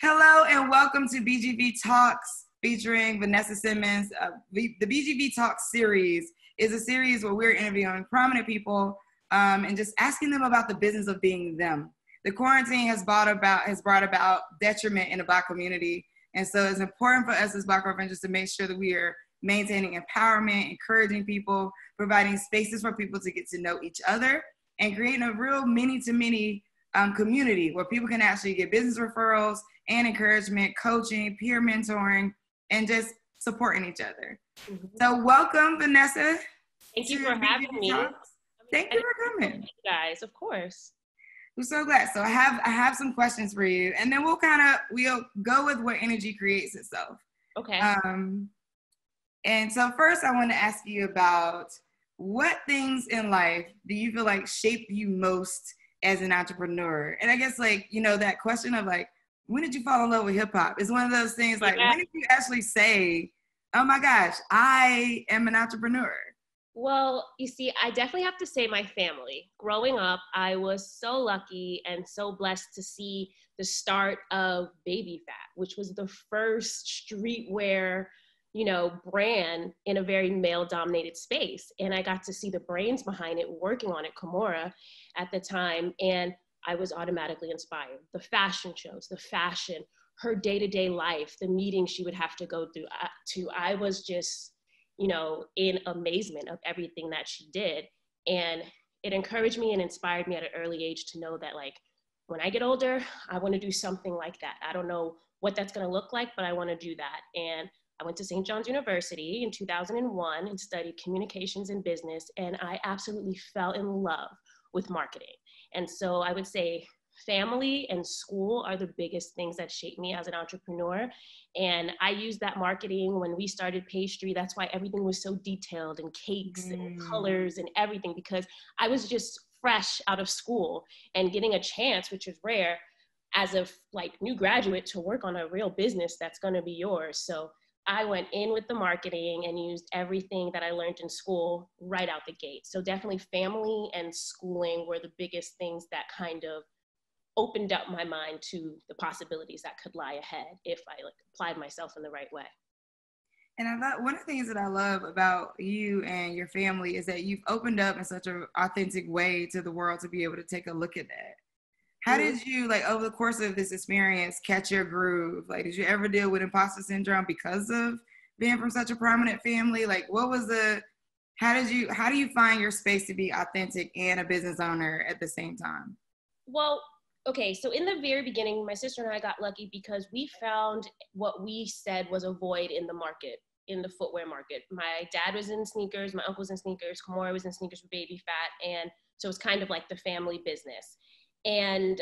Hello and welcome to BGV Talks featuring Vanessa Simmons. The BGV Talks series is a series where we're interviewing prominent people and just asking them about the business of being them. The quarantine has brought about detriment in the Black community, and so it's important for us as Black Revengers to make sure that we are maintaining empowerment, encouraging people, providing spaces for people to get to know each other, and creating a real many-to-many community where people can actually get business referrals and encouragement, coaching, peer mentoring, and just supporting each other. Mm-hmm. So welcome, Vanessa. Thank you for having me. Thank you for coming. You guys, of course. I'm so glad. So I have some questions for you, and then we'll go with what energy creates itself. Okay. And so first I want to ask you about what things in life do you feel like shape you most as an entrepreneur? And I guess that question of when did you fall in love with hip hop? It's one of those things when did you actually say, oh my gosh, I am an entrepreneur? Well, you see, I definitely have to say my family. Growing up, I was so lucky and so blessed to see the start of Baby Fat, which was the first streetwear, brand in a very male-dominated space. And I got to see the brains behind it, working on it, Kimura, at the time. And I was automatically inspired. The fashion shows, the fashion, her day-to-day life, the meetings she would have to go through. I was just, in amazement of everything that she did. And it encouraged me and inspired me at an early age to know that when I get older, I want to do something like that. I don't know what that's going to look like, but I want to do that. And I went to St. John's University in 2001 and studied communications and business. And I absolutely fell in love with marketing. And so I would say family and school are the biggest things that shaped me as an entrepreneur. And I used that marketing when we started pastry. That's why everything was so detailed and cakes and colors and everything, because I was just fresh out of school and getting a chance, which is rare, as a new graduate to work on a real business that's going to be yours. So I went in with the marketing and used everything that I learned in school right out the gate. So definitely family and schooling were the biggest things that kind of opened up my mind to the possibilities that could lie ahead if I applied myself in the right way. And I thought one of the things that I love about you and your family is that you've opened up in such an authentic way to the world to be able to take a look at that. How did you, over the course of this experience, catch your groove? Did you ever deal with imposter syndrome because of being from such a prominent family? How do you find your space to be authentic and a business owner at the same time? Well, okay, so in the very beginning, my sister and I got lucky because we found what we said was a void in the market, in the footwear market. My dad was in sneakers, my uncle was in sneakers, Kimura was in sneakers for Baby Fat, and so it's kind of like the family business. And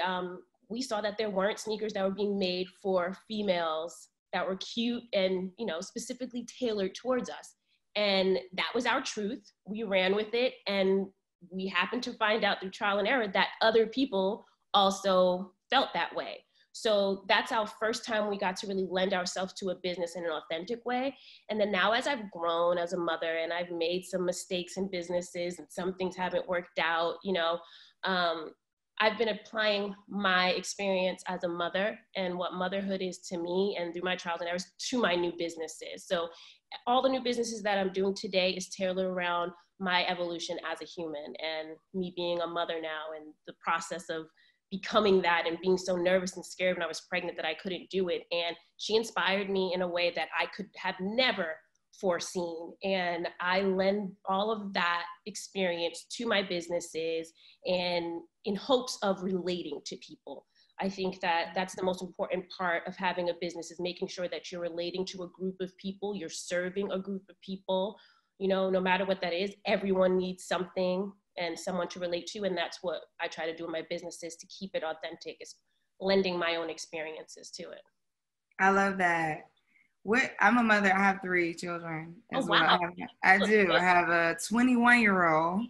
we saw that there weren't sneakers that were being made for females that were cute and, specifically tailored towards us. And that was our truth. We ran with it. And we happened to find out through trial and error that other people also felt that way. So that's our first time we got to really lend ourselves to a business in an authentic way. And then now as I've grown as a mother and I've made some mistakes in businesses and some things haven't worked out, I've been applying my experience as a mother and what motherhood is to me and through my trials and errors to my new businesses. So all the new businesses that I'm doing today is tailored around my evolution as a human and me being a mother now and the process of becoming that and being so nervous and scared when I was pregnant that I couldn't do it. And she inspired me in a way that I could have never foreseen. And I lend all of that experience to my businesses and in hopes of relating to people. I think that that's the most important part of having a business is making sure that you're relating to a group of people, you're serving a group of people, no matter what that is, everyone needs something and someone to relate to. And that's what I try to do in my businesses to keep it authentic, is lending my own experiences to it. I love that. I'm a mother. I have 3 children as well. Wow. I do. I have a 21-year-old,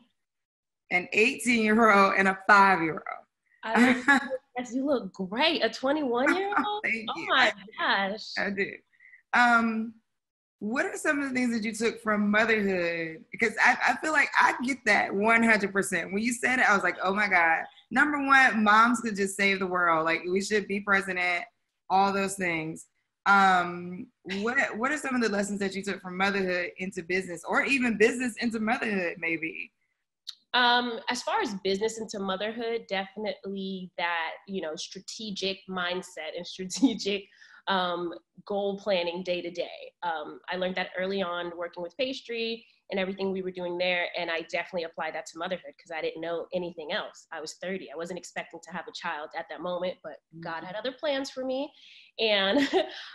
an 18-year-old, and a 5-year-old. You look great. A 21-year-old? Thank you. Oh my gosh. I do. What are some of the things that you took from motherhood? Because I feel like I get that 100%. When you said it, I was like, oh my God. Number one, moms could just save the world. We should be president all those things. What are some of the lessons that you took from motherhood into business, or even business into motherhood, maybe? As far as business into motherhood, definitely that, strategic mindset and strategic goal planning day to day. I learned that early on working with pastry and everything we were doing there. And I definitely applied that to motherhood because I didn't know anything else. I was 30. I wasn't expecting to have a child at that moment, but God had other plans for me. And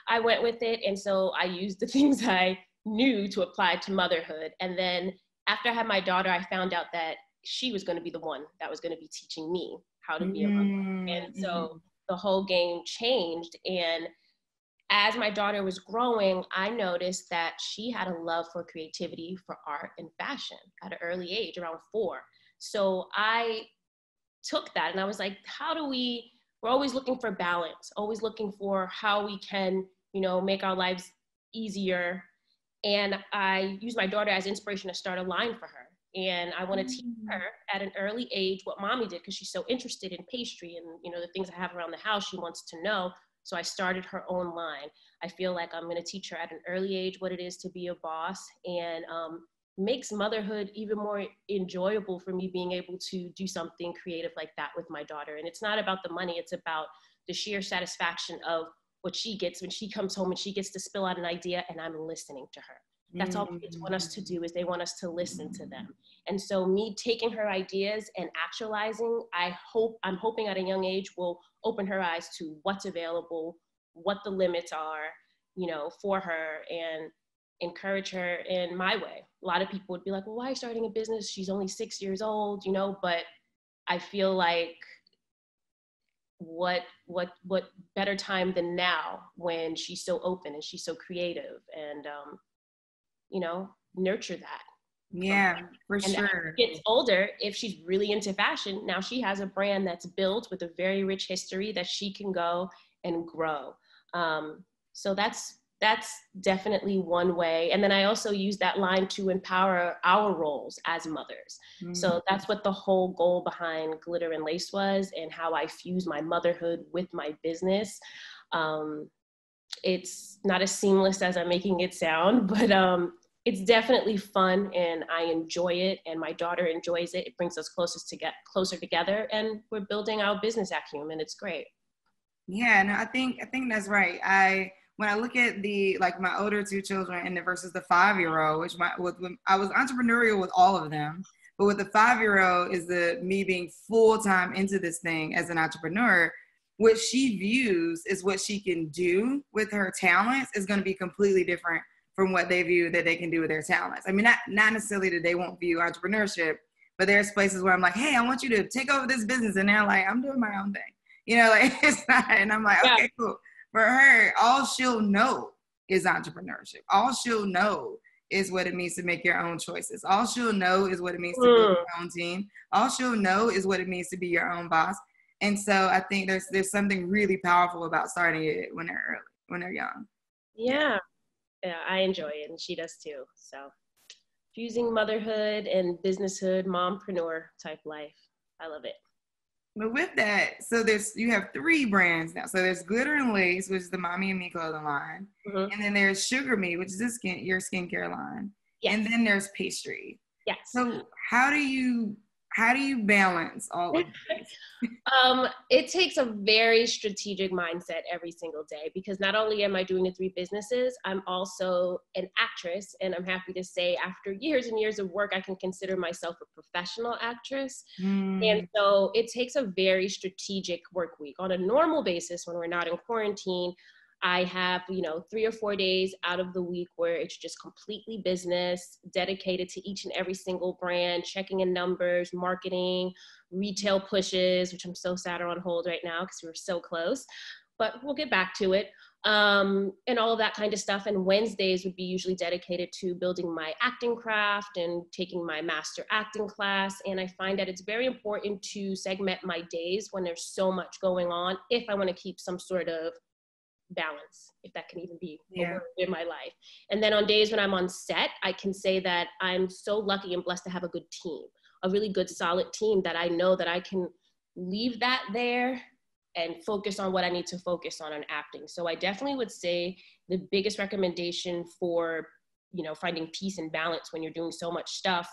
I went with it. And so I used the things I knew to apply to motherhood. And then after I had my daughter, I found out that she was going to be the one that was going to be teaching me how to be a mother. And so the whole game changed. And as my daughter was growing, I noticed that she had a love for creativity, for art and fashion at an early age, around 4. So I took that and I was like, we're always looking for balance, always looking for how we can, make our lives easier. And I used my daughter as inspiration to start a line for her. And I want to teach her at an early age what mommy did, because she's so interested in pastry and, the things I have around the house, she wants to know. So I started her own line. I feel like I'm going to teach her at an early age what it is to be a boss, and makes motherhood even more enjoyable for me, being able to do something creative like that with my daughter. And it's not about the money. It's about the sheer satisfaction of what she gets when she comes home and she gets to spill out an idea and I'm listening to her. That's all kids want us to do, is they want us to listen to them. And so me taking her ideas and actualizing, I'm hoping at a young age will open her eyes to what's available, what the limits are, for her, and encourage her in my way. A lot of people would be like, well, why are you starting a business? She's only 6 years old, but I feel like what better time than now, when she's so open and she's so creative, and nurture that. Yeah, for sure. As she gets older, if she's really into fashion, now she has a brand that's built with a very rich history that she can go and grow. So that's definitely one way. And then I also use that line to empower our roles as mothers. So that's what the whole goal behind Glitter and Lace was, and how I fuse my motherhood with my business. It's not as seamless as I'm making it sound, but it's definitely fun and I enjoy it, and my daughter enjoys it. It brings us closer together, and we're building our business acumen. It's great. Yeah, no, I think that's right. When I look at my older 2 children and versus the 5-year-old, which I was entrepreneurial with all of them, but with the 5-year-old is me being full-time into this thing as an entrepreneur. What she views is what she can do with her talents is going to be completely different from what they view that they can do with their talents. I mean, not necessarily that they won't view entrepreneurship, but there's places where I'm like, hey, I want you to take over this business. And they're like, I'm doing my own thing. It's not, and I'm like, okay, cool. For her, all she'll know is entrepreneurship. All she'll know is what it means to make your own choices. All she'll know is what it means to build your own team. All she'll know is what it means to be your own boss. And so I think there's something really powerful about starting it when they're early, when they're young. Yeah, I enjoy it, and she does too. So fusing motherhood and businesshood, mompreneur type life. I love it. But with that, so you have 3 brands now. So there's Glitter and Lace, which is the Mommy and Me clothing line. And then there's Sugar Me, which is your skincare line. Yes. And then there's pastry. Yes. So how do you balance all of these? It takes a very strategic mindset every single day, because not only am I doing the 3 businesses, I'm also an actress. And I'm happy to say, after years and years of work, I can consider myself a professional actress. And so it takes a very strategic work week. On a normal basis, when we're not in quarantine, I have, 3 or 4 days out of the week where it's just completely business, dedicated to each and every single brand, checking in numbers, marketing, retail pushes, which I'm so sad are on hold right now because we were so close, but we'll get back to it. And all of that kind of stuff. And Wednesdays would be usually dedicated to building my acting craft and taking my master acting class. And I find that it's very important to segment my days when there's so much going on, if I want to keep some sort of balance, if that can even be a word in my life. And then on days when I'm on set, I can say that I'm so lucky and blessed to have a good team, a really good solid team that I know that I can leave that there and focus on what I need to focus on acting. So I definitely would say the biggest recommendation for, you know, finding peace and balance when you're doing so much stuff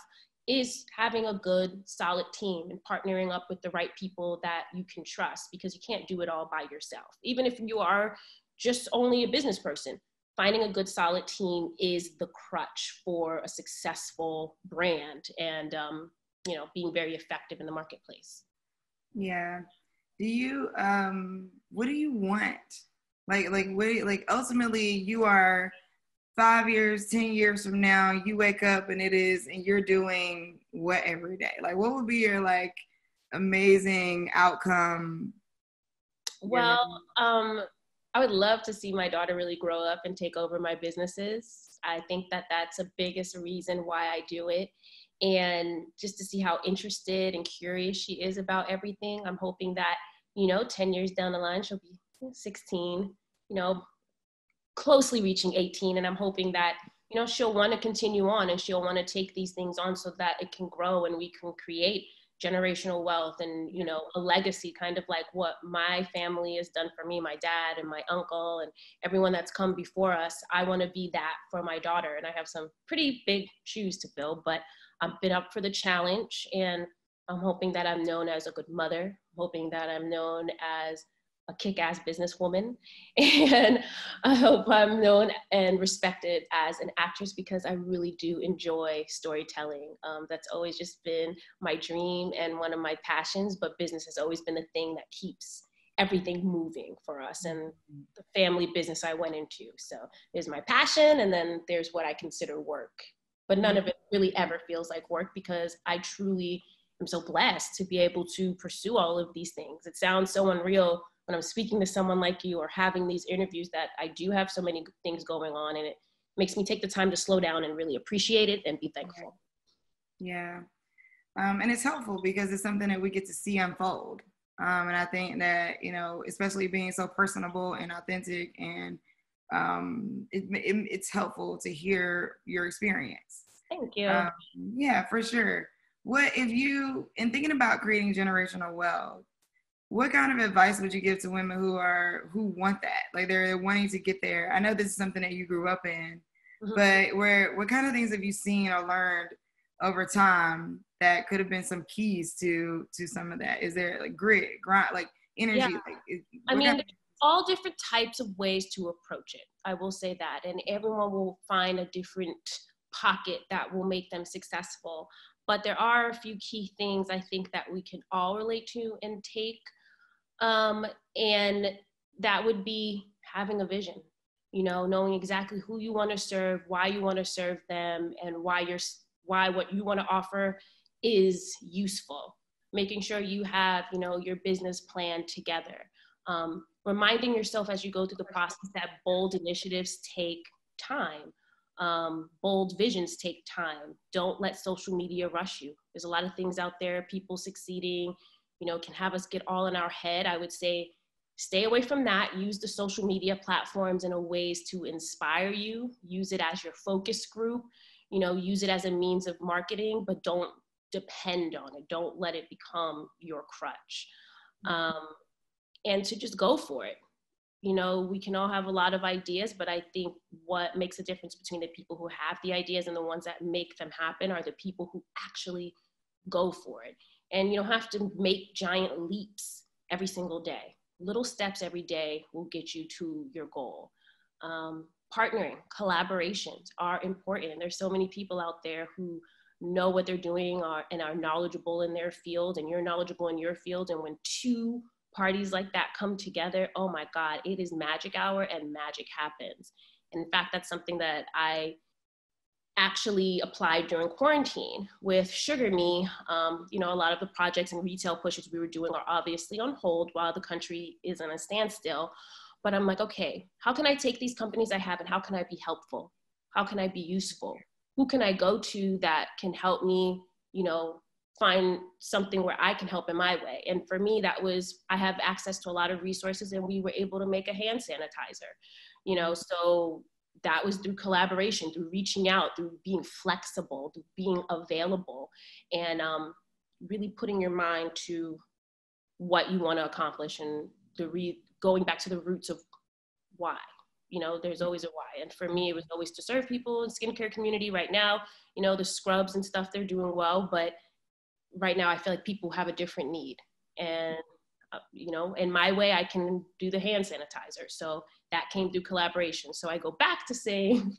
is having a good, solid team and partnering up with the right people that you can trust, because you can't do it all by yourself. Even if you are just only a business person, finding a good, solid team is the crutch for a successful brand and, you know, being very effective in the marketplace. Yeah. Do you, what do you want? Like ultimately you are 5 years, 10 years from now, you wake up and you're doing what every day? Like, what would be your like amazing outcome? Well, I would love to see my daughter really grow up and take over my businesses. I think that that's the biggest reason why I do it. And just to see how interested and curious she is about everything. I'm hoping that, you know, 10 years down the line, she'll be 16, you know, closely reaching 18. And I'm hoping that, you know, she'll want to continue on and she'll want to take these things on so that it can grow and we can create generational wealth and, you know, a legacy, kind of like what my family has done for me, my dad and my uncle and everyone that's come before us. I want to be that for my daughter. And I have some pretty big shoes to fill, but I've been up for the challenge, and I'm hoping that I'm known as a good mother. I'm hoping that I'm known as a kick-ass businesswoman, and I hope I'm known and respected as an actress, because I really do enjoy storytelling. That's always just been my dream and one of my passions, but business has always been the thing that keeps everything moving for us and the family business I went into. So there's my passion, and then there's what I consider work. But none of it really ever feels like work, because I truly am so blessed to be able to pursue all of these things. It sounds so unreal when I'm speaking to someone like you or having these interviews that I do have so many things going on, and it makes me take the time to slow down and really appreciate it and be thankful. Yeah. And it's helpful because it's something that we get to see unfold. And I think that, you know, especially being so personable and authentic, and it's helpful to hear your experience. Thank you. Yeah, for sure. What if you, in thinking about creating generational wealth, what kind of advice would you give to women who want that? Like they're wanting to get there. I know this is something that you grew up in, but what kind of things have you seen or learned over time that could have been some keys to some of that? Is there like grit, grind, like energy? Yeah. Like, I mean, all different types of ways to approach it. I will say that, and everyone will find a different pocket that will make them successful. But there are a few key things I think that we can all relate to and take. And that would be having a vision, you know, knowing exactly who you want to serve, why you want to serve them, and why what you want to offer is useful. Making sure you have, you know, your business plan together. Reminding yourself as you go through the process that bold initiatives take time. Bold visions take time. Don't let social media rush you. There's a lot of things out there, people succeeding, you know, can have us get all in our head. I would say stay away from that. Use the social media platforms in a ways to inspire you. Use it as your focus group. You know, use it as a means of marketing, but don't depend on it. Don't let it become your crutch. And to just go for it. You know, we can all have a lot of ideas, but I think what makes a difference between the people who have the ideas and the ones that make them happen are the people who actually go for it. And you don't have to make giant leaps every single day. Little steps every day will get you to your goal. Partnering, collaborations are important. And there's so many people out there who know what they're doing and are knowledgeable in their field, and you're knowledgeable in your field. And when two parties like that come together, oh my God, it is magic hour and magic happens. And in fact, that's something that I actually applied during quarantine with Sugar Me. You know, a lot of the projects and retail pushes we were doing are obviously on hold while the country is in a standstill. But I'm like, okay, how can I take these companies I have and how can I be helpful? How can I be useful? Who can I go to that can help me, you know, find something where I can help in my way? And for me, that was, I have access to a lot of resources, and we were able to make a hand sanitizer, you know, so that was through collaboration, through reaching out, through being flexible, through being available, and really putting your mind to what you want to accomplish and going back to the roots of why. You know, there's always a why. And for me, it was always to serve people in skincare community. Right now, you know, the scrubs and stuff, they're doing well. But right now, I feel like people have a different need. And, you know, in my way, I can do the hand sanitizer. So that came through collaboration. So I go back to saying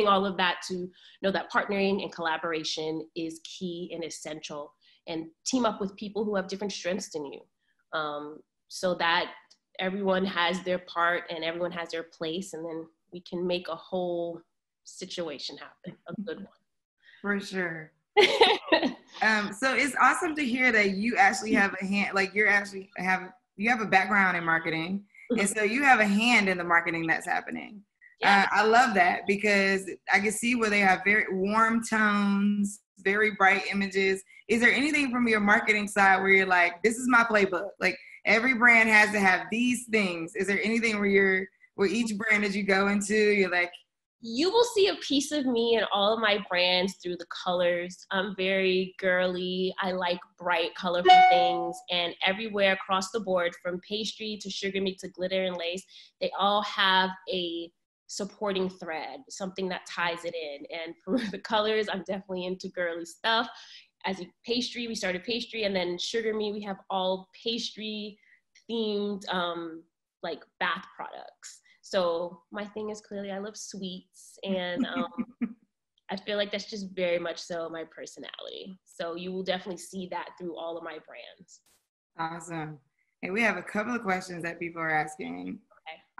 all of that to know that partnering and collaboration is key and essential. And team up with people who have different strengths than you. So that everyone has their part and everyone has their place, and then we can make a whole situation happen, a good one. For sure. So it's awesome to hear that you actually have a hand, like you have a background in marketing, and so you have a hand in the marketing that's happening. Yeah. I love that because I can see where they have very warm tones, very bright images. Is there anything from your marketing side where you're like, this is my playbook? Like every brand has to have these things. Is there anything where each brand that you go into, you're like, you will see a piece of me in all of my brands through the colors. I'm very girly. I like bright, colorful things. And everywhere across the board, from pastry to sugar meat to glitter and lace, they all have a supporting thread, something that ties it in. And for the colors, I'm definitely into girly stuff. As a pastry, we started pastry, and then sugar meat, we have all pastry themed like bath products. So my thing is clearly I love sweets, and I feel like that's just very much so my personality. So you will definitely see that through all of my brands. Awesome. And we have a couple of questions that people are asking.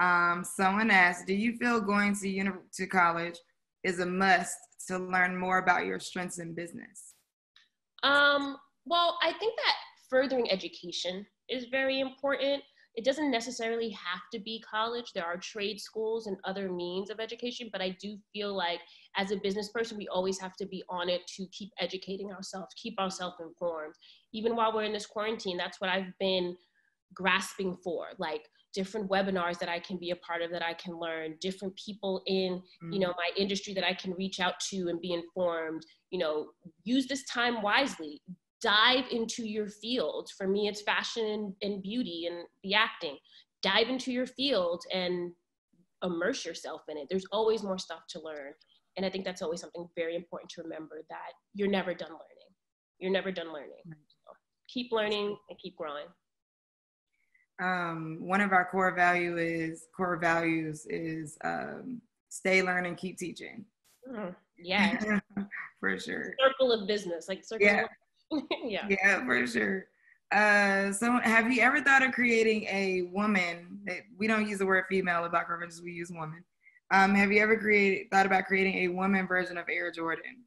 Okay. Someone asked, do you feel going to college is a must to learn more about your strengths in business? Well, I think that furthering education is very important. It doesn't necessarily have to be college. There are trade schools and other means of education, but I do feel like as a business person, we always have to be on it to keep educating ourselves, keep ourselves informed. Even while we're in this quarantine, that's what I've been grasping for, like different webinars that I can be a part of, that I can learn, different people in, you know, my industry that I can reach out to and be informed, you know, use this time wisely. Dive into your field. For me, it's fashion and beauty and the acting. Dive into your field and immerse yourself in it. There's always more stuff to learn. And I think that's always something very important to remember, that you're never done learning. You're never done learning. So keep learning and keep growing. One of our core values is stay learning, keep teaching. Yeah. For sure. Circle of business, like circle. Yeah. Yeah, for sure. So have you ever thought of creating a woman, we don't use the word female about references, we use woman. Have you ever thought about creating a woman version of Air Jordan?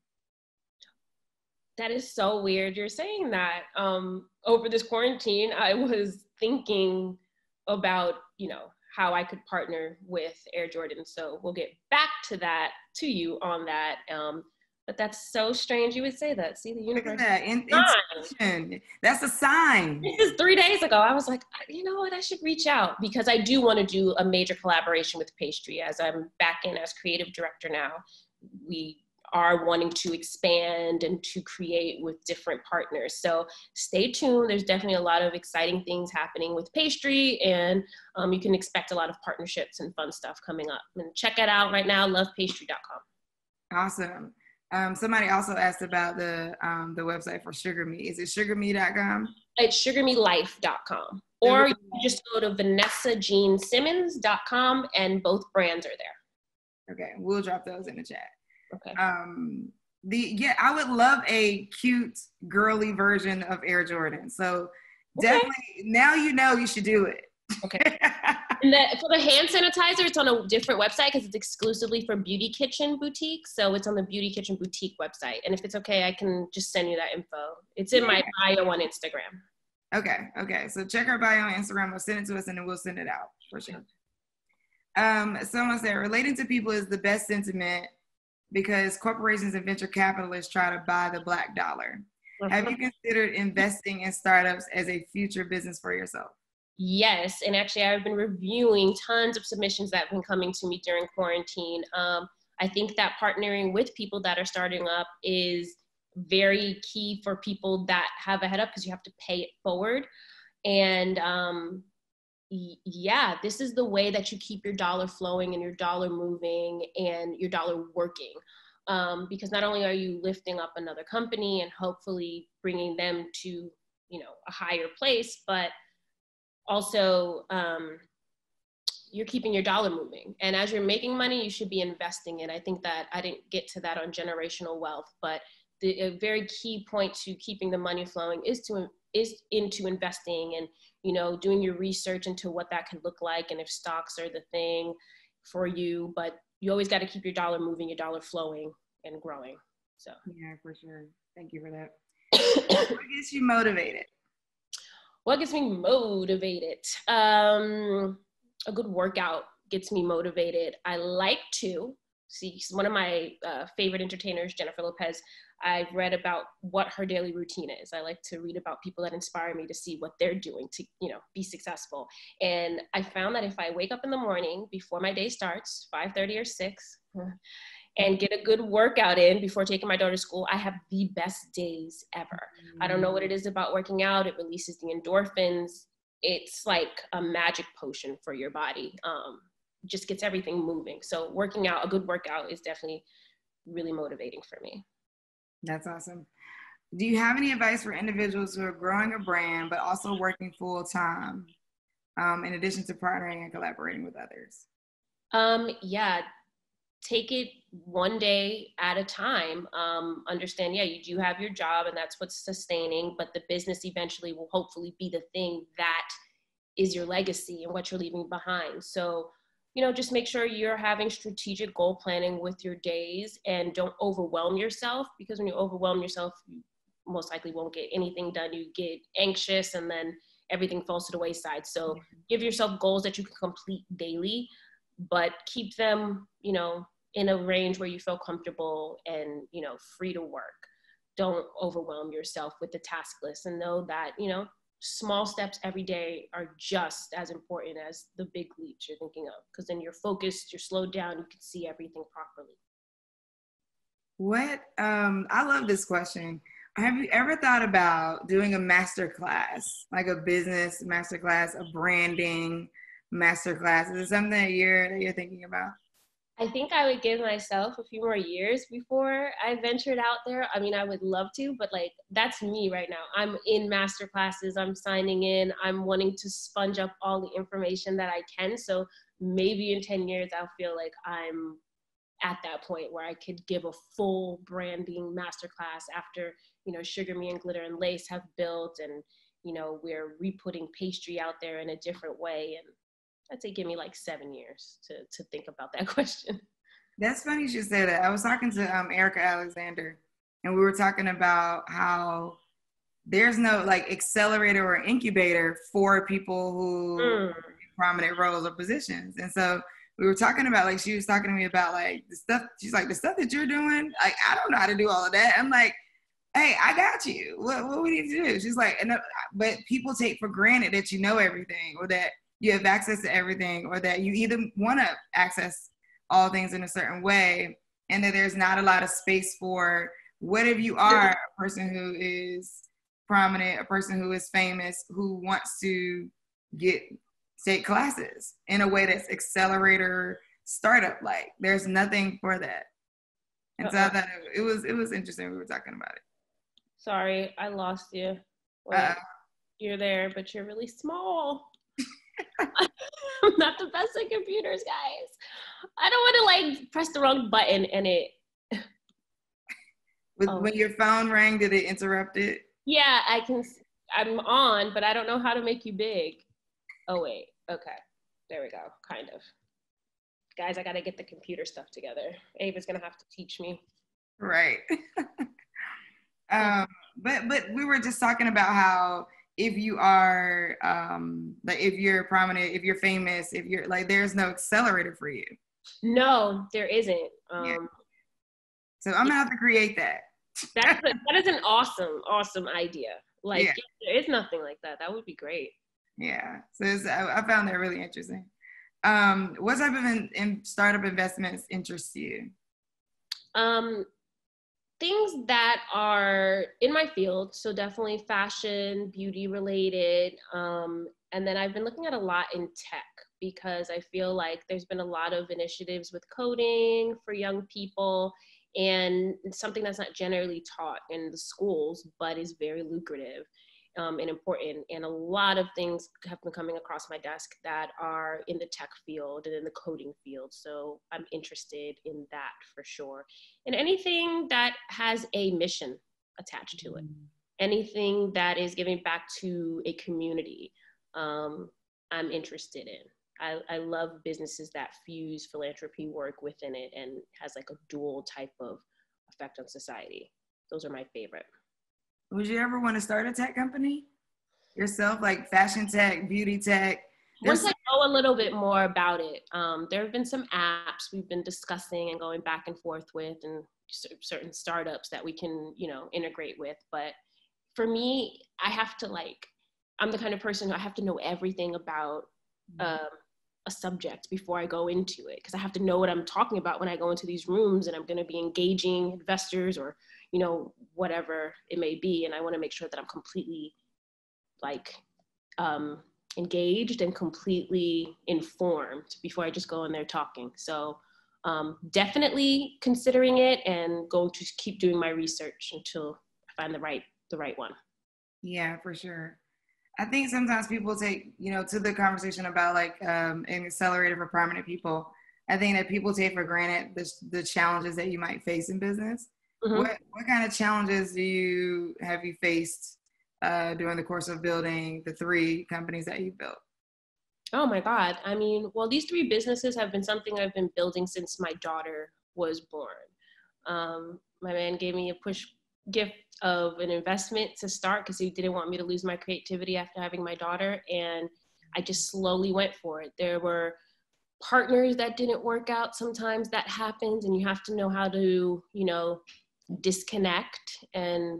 That is so weird you're saying that. Over this quarantine, I was thinking about, you know, how I could partner with Air Jordan. So we'll get back to you on that. But that's so strange you would say that. See, the universe. Look at that. That's a sign. This is 3 days ago. I was like, you know what? I should reach out, because I do want to do a major collaboration with pastry. As I'm back in as creative director now, we are wanting to expand and to create with different partners. So stay tuned. There's definitely a lot of exciting things happening with pastry, and you can expect a lot of partnerships and fun stuff coming up. And check it out right now, lovepastry.com. Awesome. Somebody also asked about the website for Sugar Me. Is it sugarme.com? It's sugarmelife.com. Or you can just go to vanessajeansimmons.com, and both brands are there. Okay, we'll drop those in the chat. Okay. I would love a cute, girly version of Air Jordan. So definitely, now you know you should do it. Okay. And for the hand sanitizer, it's on a different website because it's exclusively for Beauty Kitchen Boutique. So it's on the Beauty Kitchen Boutique website. And if it's okay, I can just send you that info. It's in my bio on Instagram. Okay. So check our bio on Instagram. Or send it to us, and then we'll send it out for sure. Someone said, relating to people is the best sentiment because corporations and venture capitalists try to buy the black dollar. Have you considered investing in startups as a future business for yourself? Yes, and actually I've been reviewing tons of submissions that have been coming to me during quarantine. I think that partnering with people that are starting up is very key for people that have a head up, because you have to pay it forward. And yeah, this is the way that you keep your dollar flowing and your dollar moving and your dollar working. Because not only are you lifting up another company and hopefully bringing them to, you know, a higher place, but also you're keeping your dollar moving. And as you're making money, you should be investing it. I think that I didn't get to that on generational wealth, but a very key point to keeping the money flowing is into investing and, you know, doing your research into what that could look like and if stocks are the thing for you. But you always got to keep your dollar moving, your dollar flowing and growing. So yeah, for sure. Thank you for that. What gets you motivated? What gets me motivated? A good workout gets me motivated. I like to see one of my favorite entertainers, Jennifer Lopez. I've read about what her daily routine is. I like to read about people that inspire me to see what they're doing to, you know, be successful. And I found that if I wake up in the morning before my day starts, 5:30 or 6, and get a good workout in before taking my daughter to school, I have the best days ever. I don't know what it is about working out. It releases the endorphins. It's like a magic potion for your body. Just gets everything moving. So working out, a good workout is definitely really motivating for me. That's awesome. Do you have any advice for individuals who are growing a brand, but also working full time, in addition to partnering and collaborating with others? Yeah, take it one day at a time. Understand, yeah, you do have your job and that's what's sustaining, but the business eventually will hopefully be the thing that is your legacy and what you're leaving behind. So, you know, just make sure you're having strategic goal planning with your days and don't overwhelm yourself, because when you overwhelm yourself, you most likely won't get anything done. You get anxious and then everything falls to the wayside. So give yourself goals that you can complete daily, but keep them, you know, in a range where you feel comfortable and, you know, free to work. Don't overwhelm yourself with the task list, and know that, you know, small steps every day are just as important as the big leaps you're thinking of, because then you're focused, you're slowed down, you can see everything properly. I love this question. Have you ever thought about doing a master class, like a business master class, a branding master class? Is it something that you're thinking about? I think I would give myself a few more years before I ventured out there. I mean, I would love to, but like, that's me right now. I'm in master classes, I'm signing in, I'm wanting to sponge up all the information that I can. So maybe in 10 years, I'll feel like I'm at that point where I could give a full branding masterclass after, you know, Sugar Me and Glitter and Lace have built, and, you know, we're re-putting pastry out there in a different way. And I'd say give me like 7 years to think about that question. That's funny you should say that. I was talking to Erica Alexander, and we were talking about how there's no like accelerator or incubator for people who are in prominent roles or positions. And so we were talking about, like, she was talking to me about like the stuff. She's like, the stuff that you're doing, like, I don't know how to do all of that. I'm like, hey, I got you. What we need to do? She's like, but people take for granted that you know everything, or that you have access to everything, or that you either want to access all things in a certain way, and that there's not a lot of space for what if you are a person who is prominent, a person who is famous, who wants to take classes in a way that's accelerator startup like. There's nothing for that. And so I thought it was interesting. We were talking about it. Sorry, I lost you. Wait, you're there, but you're really small. I'm not the best at computers, guys. I don't want to like press the wrong button and it. When your phone rang, did it interrupt it? Yeah, I'm on, but I don't know how to make you big. Oh wait, okay. There we go, kind of. Guys, I gotta get the computer stuff together. Ava's gonna have to teach me. Right. But we were just talking about how if you are like, if you're prominent, if you're famous, if you're like, there's no accelerator for you. No, there isn't. Yeah. So I'm gonna have to create that. That is an awesome idea. Like, yeah, there is nothing like that. That would be great. Yeah. So I found that really interesting. What type of startup investments interest you? things that are in my field, so definitely fashion, beauty related, and then I've been looking at a lot in tech because I feel like there's been a lot of initiatives with coding for young people, and something that's not generally taught in the schools, but is very lucrative and important. And a lot of things have been coming across my desk that are in the tech field and in the coding field. So I'm interested in that for sure. And anything that has a mission attached to it, anything that is giving back to a community, I'm interested in. I love businesses that fuse philanthropy work within it and has like a dual type of effect on society. Those are my favorite. Would you ever want to start a tech company yourself, like fashion tech, beauty tech? Once I know a little bit more about it, there have been some apps we've been discussing and going back and forth with, and certain startups that we can, integrate with. But for me, I have to I'm the kind of person who I have to know everything about a subject before I go into it, because I have to know what I'm talking about when I go into these rooms and I'm going to be engaging investors or, whatever it may be. And I want to make sure that I'm completely engaged and completely informed before I just go in there talking. So definitely considering it and going to keep doing my research until I find the right one. Yeah, for sure. I think sometimes people take, to the conversation about an accelerator for prominent people. I think that people take for granted the challenges that you might face in business. Mm-hmm. What kind of challenges have you faced during the course of building the 3 companies that you built? Oh my God. I mean, well, these 3 businesses have been something I've been building since my daughter was born. My man gave me a gift of an investment to start because he didn't want me to lose my creativity after having my daughter. And I just slowly went for it. There were partners that didn't work out. Sometimes that happens, and you have to know how to, disconnect and,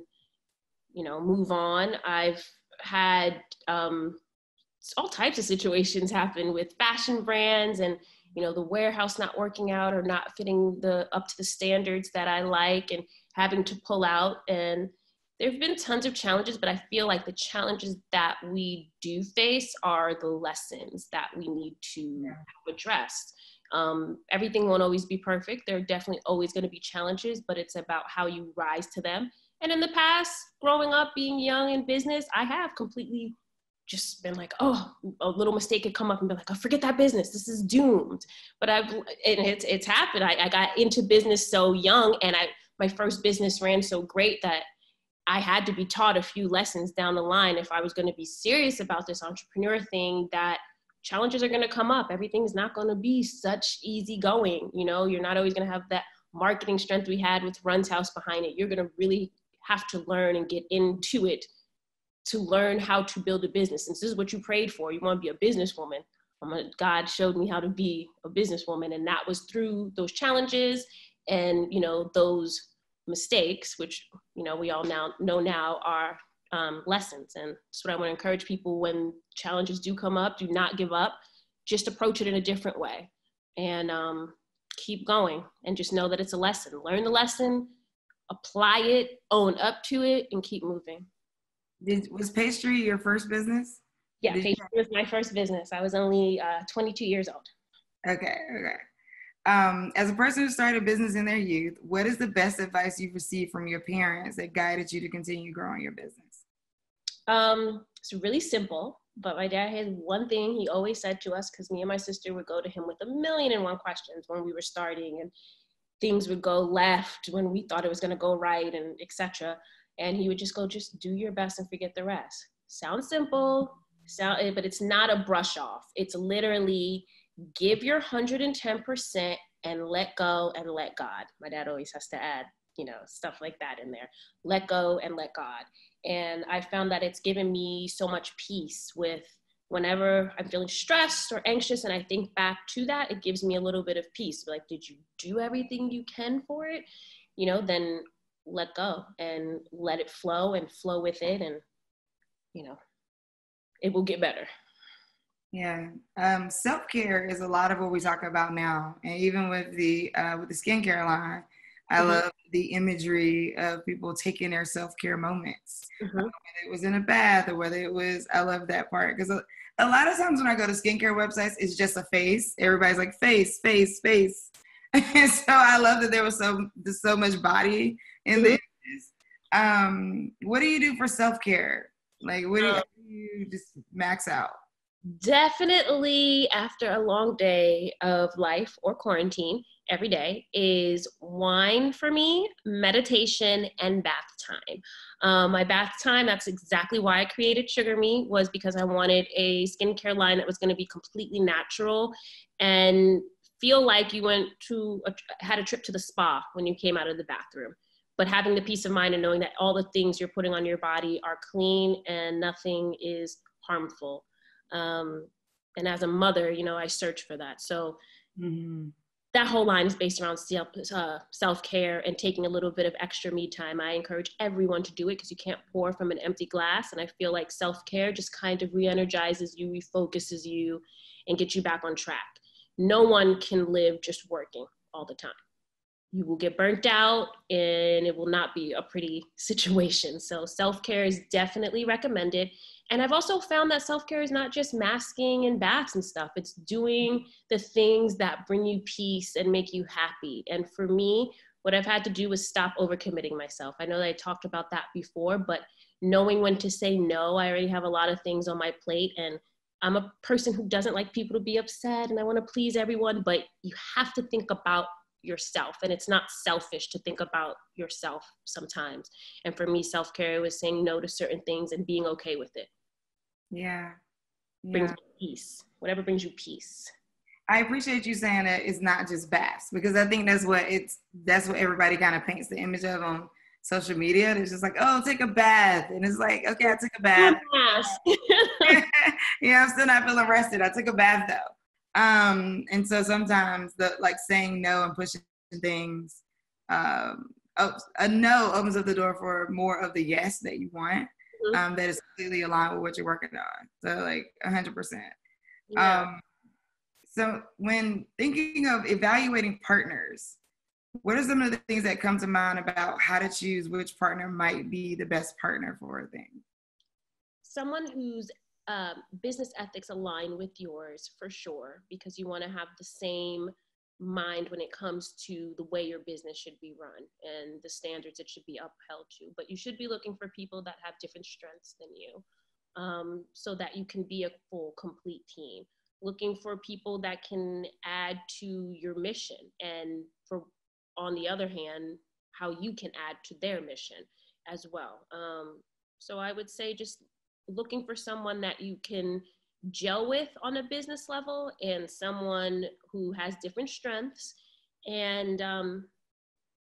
move on. I've had all types of situations happen with fashion brands and, the warehouse not working out or not fitting up to the standards that I like, and having to pull out. And there've been tons of challenges, but I feel like the challenges that we do face are the lessons that we need to have addressed. Everything won't always be perfect. There are definitely always going to be challenges, but it's about how you rise to them. And in the past, growing up, being young in business, I have completely just been like, oh, a little mistake could come up and be like, oh, forget that business. This is doomed. But it's happened. I got into business so young, and my first business ran so great that I had to be taught a few lessons down the line if I was going to be serious about this entrepreneur thing, that challenges are going to come up. Everything's not going to be such easy going. You're not always going to have that marketing strength we had with Run's House behind it. You're going to really have to learn and get into it to learn how to build a business. And this is what you prayed for. You want to be a businesswoman. God showed me how to be a businesswoman. And that was through those challenges and, those mistakes, which, we all know are lessons. And that's what I want to encourage people: when challenges do come up, do not give up. Just approach it in a different way and keep going, and just know that it's a lesson. Learn the lesson, apply it, own up to it, and keep moving. Was pastry your first business? Yeah, pastry was my first business. I was only 22 years old. Okay. As a person who started a business in their youth, what is the best advice you've received from your parents that guided you to continue growing your business? It's really simple, but my dad had one thing he always said to us, because me and my sister would go to him with 1,000,001 questions when we were starting, and things would go left when we thought it was going to go right, and etc. And he would just go, just do your best and forget the rest. Sounds simple, but it's not a brush off. It's literally give your 110% and let go and let God. My dad always has to add, stuff like that in there. Let go and let God. And I found that it's given me so much peace with whenever I'm feeling stressed or anxious and I think back to that, it gives me a little bit of peace. Like, did you do everything you can for it? Then let go and let it flow and flow with it, and it will get better. Yeah. Self-care is a lot of what we talk about now, and even with the skincare line, I love the imagery of people taking their self-care moments, Mm-hmm. whether it was in a bath or whether it was, I love that part. Because a lot of times when I go to skincare websites, it's just a face. Everybody's like face, face, face. And so I love that there was so much body in the images. What do you do for self-care? Like, what do you just max out? Definitely after a long day of life or quarantine, every day is wine for me, meditation, and bath time. My bath time, that's exactly why I created Sugar Me, was because I wanted a skincare line that was going to be completely natural and feel like you had a trip to the spa when you came out of the bathroom. But having the peace of mind and knowing that all the things you're putting on your body are clean and nothing is harmful. And as a mother, I search for that. So that whole line is based around self-care and taking a little bit of extra me time. I encourage everyone to do it because you can't pour from an empty glass. And I feel like self-care just kind of re-energizes you, refocuses you, and gets you back on track. No one can live just working all the time. You will get burnt out and it will not be a pretty situation. So self-care is definitely recommended. And I've also found that self-care is not just masking and baths and stuff. It's doing the things that bring you peace and make you happy. And for me, what I've had to do is stop overcommitting myself. I know that I talked about that before, but knowing when to say no. I already have a lot of things on my plate, and I'm a person who doesn't like people to be upset, and I want to please everyone, but you have to think about yourself, and it's not selfish to think about yourself sometimes. And for me, self-care was saying no to certain things and being okay with it. Yeah. Brings peace, whatever brings you peace. I appreciate you saying that it's not just baths, because I think that's what everybody kind of paints the image of on social media. It's just like, oh, take a bath. And it's like, okay, I took a bath. Yeah, I'm still not feeling rested. I took a bath though. And so sometimes saying no and pushing things, a no opens up the door for more of the yes that you want. That is completely aligned with what you're working on. So 100%. Yeah. So when thinking of evaluating partners, what are some of the things that come to mind about how to choose which partner might be the best partner for a thing? Someone whose business ethics align with yours, for sure, because you want to have the same mind when it comes to the way your business should be run and the standards it should be upheld to. But you should be looking for people that have different strengths than you, so that you can be a full, complete team. Looking for people that can add to your mission, and on the other hand, how you can add to their mission as well. So I would say just looking for someone that you can gel with on a business level, and someone who has different strengths, and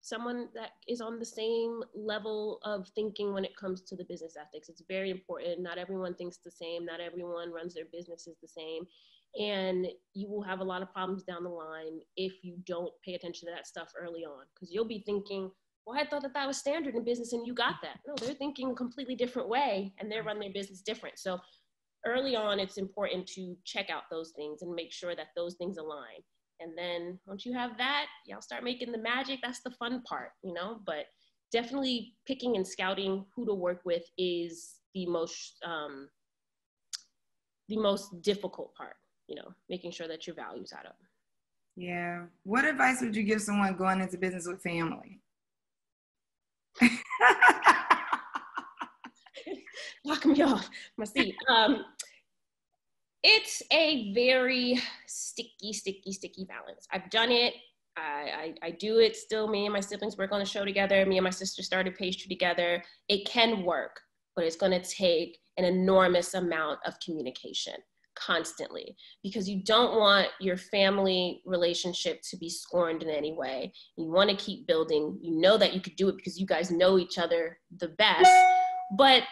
someone that is on the same level of thinking when it comes to the business ethics. It's very important. Not everyone thinks the same. Not everyone runs their businesses the same. And you will have a lot of problems down the line if you don't pay attention to that stuff early on, because you'll be thinking, well, I thought that was standard in business and you got that. No, they're thinking a completely different way and they're running their business different. So early on, it's important to check out those things and make sure that those things align. And then once you have that, y'all start making the magic. That's the fun part, but definitely picking and scouting who to work with is the most difficult part, making sure that your values add up. Yeah. What advice would you give someone going into business with family? Knock me off my seat. It's a very sticky balance. I've done it. I do it still. Me and my siblings work on a show together. Me and my sister started pastry together. It can work, but it's going to take an enormous amount of communication constantly, because you don't want your family relationship to be scorned in any way. You want to keep building. You know that you could do it because you guys know each other the best, but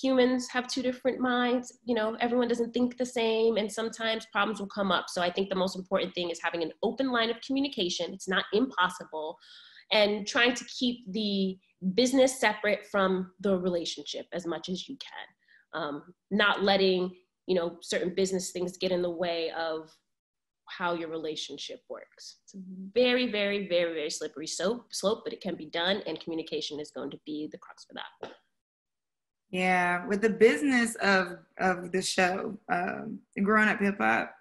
humans have two different minds. Everyone doesn't think the same, and sometimes problems will come up. So I think the most important thing is having an open line of communication. It's not impossible, and trying to keep the business separate from the relationship as much as you can. Not letting certain business things get in the way of how your relationship works. It's a very, very, very, very slippery slope, but it can be done, and communication is going to be the crux for that. Yeah, with the business of the show, Growing Up Hip Hop,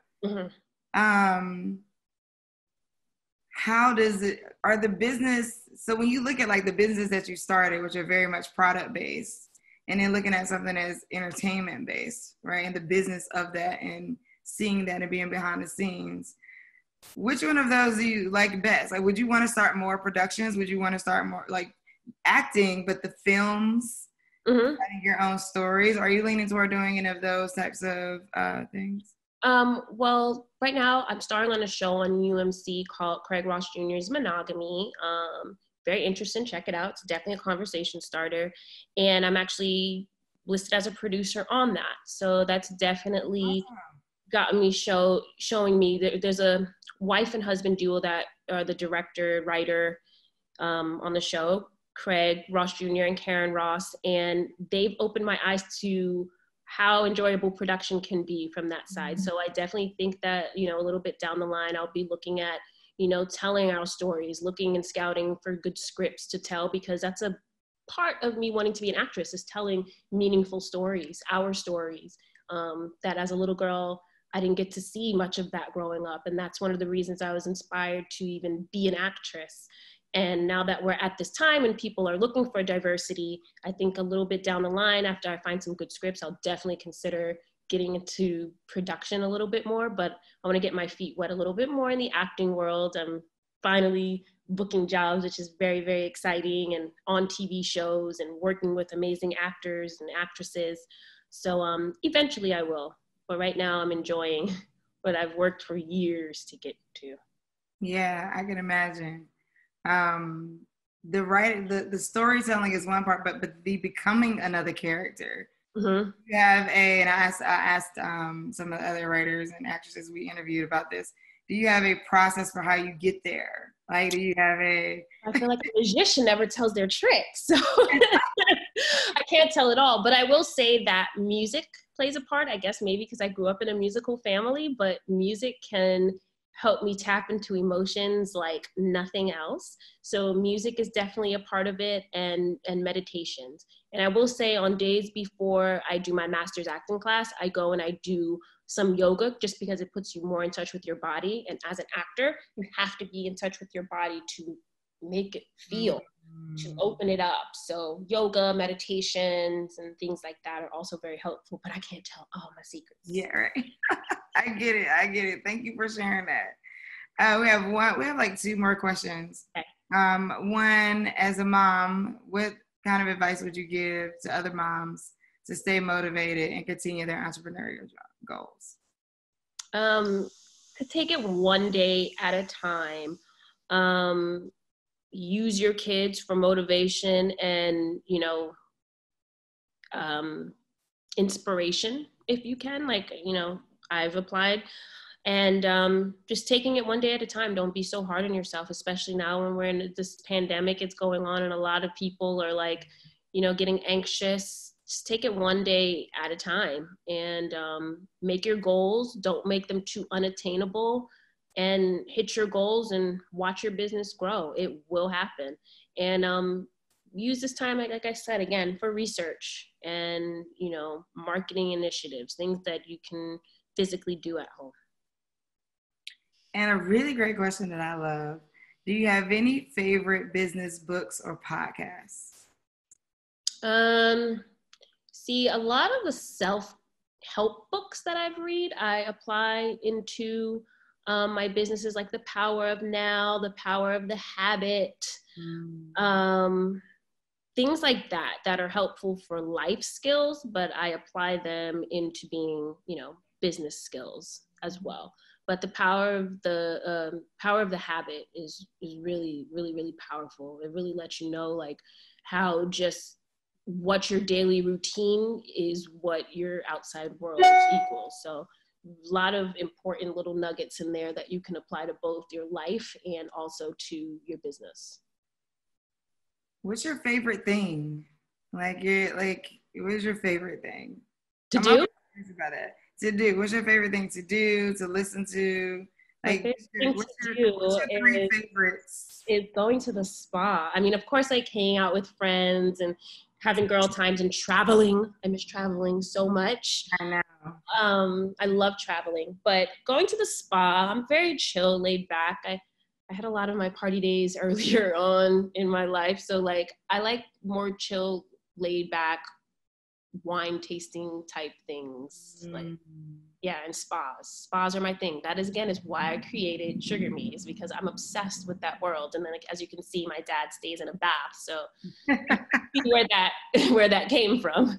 how does it, are the business, so when you look at like the business that you started, which are very much product based, and then looking at something as entertainment based, right? And the business of that and seeing that and being behind the scenes, which one of those do you like best? Like, would you want to start more productions? Would you want to start more like acting, but the films, writing your own stories? Are you leaning toward doing any of those types of things? Well, right now I'm starring on a show on UMC called Craig Ross Jr.'s Monogamy. Very interesting. Check it out. It's definitely a conversation starter. And I'm actually listed as a producer on that. So that's definitely gotten me showing me that there's a wife and husband duo that are the director, writer on the show, Craig Ross Jr. and Karen Ross. And they've opened my eyes to how enjoyable production can be from that side. So I definitely think that, you know, a little bit down the line, I'll be looking at, you know, telling our stories, looking and scouting for good scripts to tell, because that's a part of me wanting to be an actress, is telling meaningful stories, our stories, that as a little girl, I didn't get to see much of that growing up. And that's one of the reasons I was inspired to even be an actress. And now that we're at this time and people are looking for diversity, I think a little bit down the line, after I find some good scripts, I'll definitely consider getting into production a little bit more. But I want to get my feet wet a little bit more in the acting world. I'm finally booking jobs, which is very, very exciting, and on TV shows and working with amazing actors and actresses. So eventually I will. But right now I'm enjoying what I've worked for years to get to. Yeah, I can imagine. The storytelling is one part, but the becoming another character. You have and I asked some of the other writers and actresses we interviewed about this. Do you have a process for how you get there? Like, do you have a? I feel like a magician never tells their tricks, so I can't tell it all. But I will say that music plays a part, I guess maybe because I grew up in a musical family, but music can help me tap into emotions like nothing else. So music is definitely a part of it, and meditations. And I will say, on days before I do my master's acting class, I go and I do some yoga, just because it puts you more in touch with your body. And as an actor, you have to be in touch with your body to make it feel, to open it up. So yoga, meditations, and things like that are also very helpful, but I can't tell all my secrets. Yeah, right. I get it. Thank you for sharing that. We have like two more questions. Okay. One, as a mom, what kind of advice would you give to other moms to stay motivated and continue their entrepreneurial goals? To take it one day at a time. Use your kids for motivation and, you know, inspiration if you can. Like, you know, I've applied, and just taking it one day at a time. Don't be so hard on yourself, especially now when we're in this pandemic. It's going on and a lot of people are like, you know, getting anxious. Just take it one day at a time, and make your goals. Don't make them too unattainable, and hit your goals and watch your business grow. It will happen. And use this time, like I said, again, for research and, you know, marketing initiatives, things that you can physically do at home. And a really great question that I love. Do you have any favorite business books or podcasts? See, a lot of the self-help books that I've read, I apply into my businesses, like The Power of Now, The Power of the Habit, things like that are helpful for life skills, but I apply them into being, you know, business skills as well. But the power of the habit is really, really, really powerful. It really lets you know, like, how just what your daily routine is what your outside world equals. So a lot of important little nuggets in there that you can apply to both your life and also to your business. What's your favorite thing? What's your favorite thing? To do? About that. To do. What's your favorite thing to do, to listen to, My Like, favorite thing what's to what's do your three favorites? is going to the spa. I mean, of course, like hanging out with friends and having girl times and traveling. I miss traveling so much. I know. I love traveling, but going to the spa, I'm very chill, laid back. I had a lot of my party days earlier on in my life. So like, I like more chill, laid back, wine tasting type things. Like, yeah, and spas. Spas are my thing. That is, again, is why I created Sugar Me, is because I'm obsessed with that world. And then, like, as you can see, my dad stays in a bath. So see where that came from.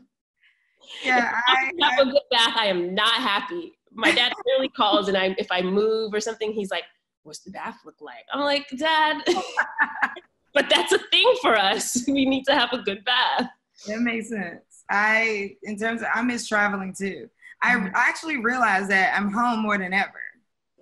Yeah, I have a good bath. I am not happy. My dad really calls, and if I move or something, he's like, "What's the bath look like?" I'm like, "Dad, but that's a thing for us. We need to have a good bath." That makes sense. I miss traveling too. I actually realized that I'm home more than ever.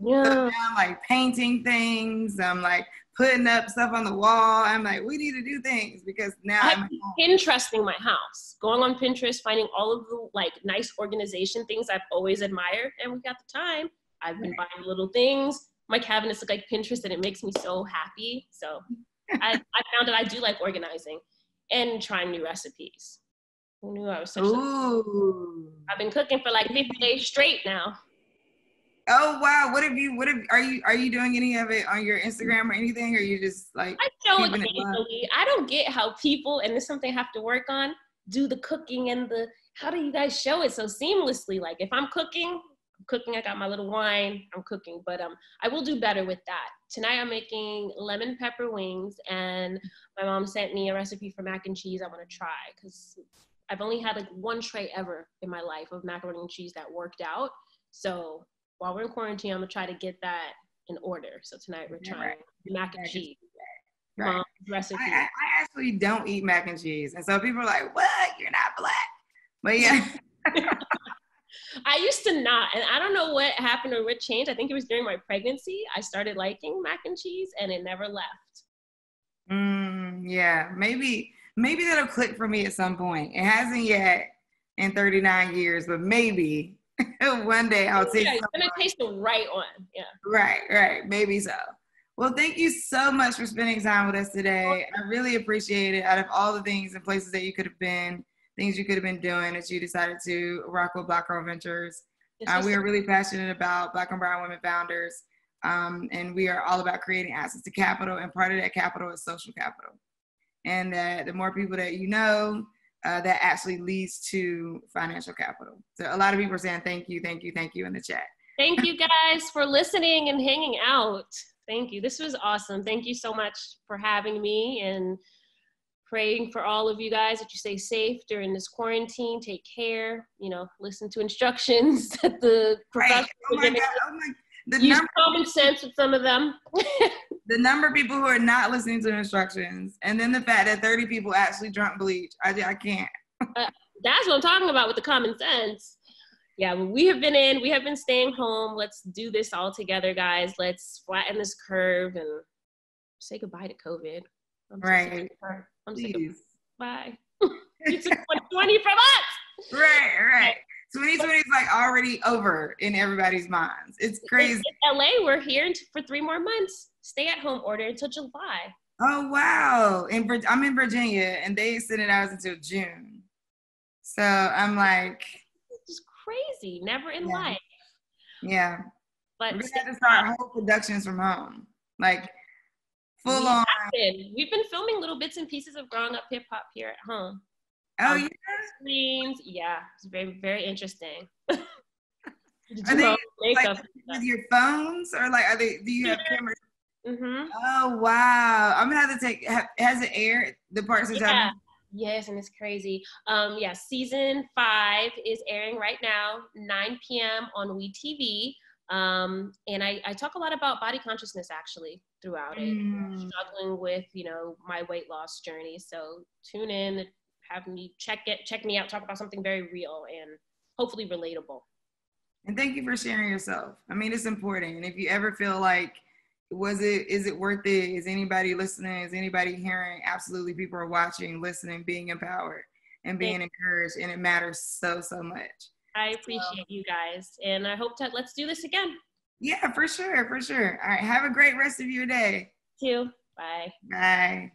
Yeah. So now I'm like painting things. I'm like putting up stuff on the wall. I'm like, we need to do things because now I'm home. Pinteresting my house, going on Pinterest, finding all of the like nice organization things I've always admired, and we got the time. I've been buying little things. My cabinets look like Pinterest, and it makes me so happy. So I found that I do like organizing and trying new recipes. Who knew I was such Ooh. I've been cooking for like 50 days straight now. Oh wow! Are you doing any of it on your Instagram or anything? Or are you just like I show occasionally. I don't get how people, and this is something I have to work on, do the cooking and how do you guys show it so seamlessly? Like if I'm cooking, I got my little wine, I'm cooking, but I will do better with that. Tonight I'm making lemon pepper wings, and my mom sent me a recipe for mac and cheese I want to try, because I've only had like one tray ever in my life of macaroni and cheese that worked out. So while we're in quarantine, I'm gonna try to get that in order. So tonight we're trying mac and cheese. Right. Mom's recipe. I actually don't eat mac and cheese, and so people are like, "What? You're not black?" But yeah. I used to not, and I don't know what happened or what changed. I think it was during my pregnancy. I started liking mac and cheese, and it never left. Yeah, maybe that'll click for me at some point. It hasn't yet in 39 years, but maybe one day I'll taste. Yeah, it's gonna taste the right one. Yeah. Right. Maybe so. Well, thank you so much for spending time with us today. I really appreciate it. Out of all the things and places that you could have been, things you could have been doing, that you decided to rock with Black Girl Ventures. We are really passionate about Black and brown women founders, and we are all about creating access to capital, and part of that capital is social capital. And that the more people that you know, that actually leads to financial capital. So a lot of people are saying thank you in the chat. Thank you guys for listening and hanging out. Thank you. This was awesome. Thank you so much for having me, and praying for all of you guys that you stay safe during this quarantine. Take care, listen to instructions that the professors are giving. Use common sense with some of them. The number of people who are not listening to instructions, and then the fact that 30 people actually drunk bleach. I can't. That's what I'm talking about with the common sense. Yeah, well, we have been staying home. Let's do this all together, guys. Let's flatten this curve and say goodbye to COVID. Right. I'm sick of it. Bye. It's 2020 from us. Right. 2020 is like already over in everybody's minds. It's crazy. In LA, we're here for 3 more months. Stay at home order until July. Oh, wow. I'm in Virginia, and they extended ours until June. So I'm like, it's just crazy. Never in life. Yeah. But we're going to have to start whole productions from home. Like, full on. We've been filming little bits and pieces of growing up hip hop here at home. Oh, yeah? Screens. Yeah, it's very, very interesting. Are they like with your phones, or like do you have cameras? Mm-hmm. Oh, wow. I'm going to have to has it aired, the parts that y'all do? Yes, and it's crazy. Season 5 is airing right now, 9 p.m. on WeTV. And I talk a lot about body consciousness actually throughout it, struggling with, my weight loss journey. So tune in, have me check me out, talk about something very real and hopefully relatable. And thank you for sharing yourself. I mean, it's important. And if you ever feel like, is it worth it? Is anybody listening? Is anybody hearing? Absolutely. People are watching, listening, being empowered and being encouraged. And it matters so, so much. I appreciate you guys. And I hope let's do this again. Yeah, for sure, for sure. All right, have a great rest of your day. Too. Bye. Bye.